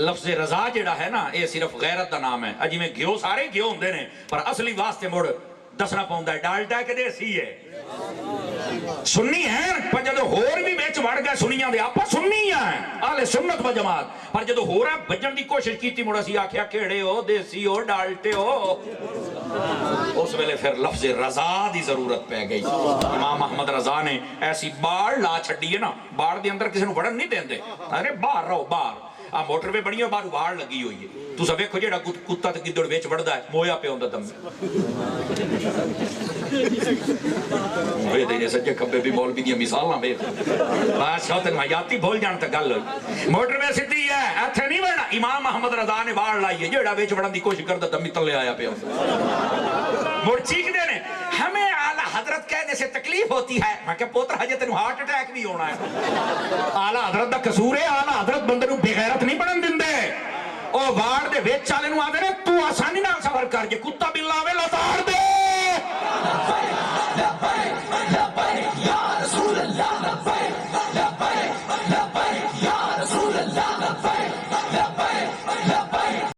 لفظ رضا جڑا ہے نا یہ صرف غیرت دا نام ہے. اجی میں گھیو سارے گھیو ہوندے نے پر اصلی واسطے مڑ دسنا پاؤندا ہے ڈالٹا کہ دیسی ہے سنی ہیں. پر جدو ہور بھی بیچ وڑ گئے سنیاں دے آپا سنی ہیں اہل سنت و جماعت. پر جدو ہورا بجن دی کوشش کیتی مڑا سی آکھیا کیڑے ہو دیسی ہو ڈالٹے ہو. اس ویلے پھر لفظ رضا دی ضرورت پہ گئی. امام احمد رضا نے ایسی باڑ لا چھڑی ہے نا باڑ دے اندر کسی نو بڑھن نہیں دیندے. ارے باہر رہو باہر موٹر پہ بڑی باہر باڑ لگی ہوئی ہے. تو سب ویکھو جیڑا کتا تے گدڑ وچ وڑدا ہے مویا پہ ہوندا دم وے دے سجے کھبے بھی بول بھی دی مثالاں وے بس ہو تے حیاتی بھول جان تے گل ہوئی. موٹر پہ سیدھی ہے ایتھے نہیں وڑنا. امام احمد رضا نے باڑ لائی ہے جیڑا وچ وڑن دی کوشش کردا دم تلے آیا پہ مڑ چیخدے نے ہمیں اعلی حضرت کہنے سے تکلیف ہوتی ہے. میں کہ پوتر ہجے تینوں ہارٹ اٹیک بھی ہونا ہے. اعلی حضرت دا قصور ہے. اعلی حضرت بندے نوں بے غیرت نہیں بنن دیندے. او واڑ دے وچ والے نوں آندے نے تو آسانی نال سفر کر جے کتا بلا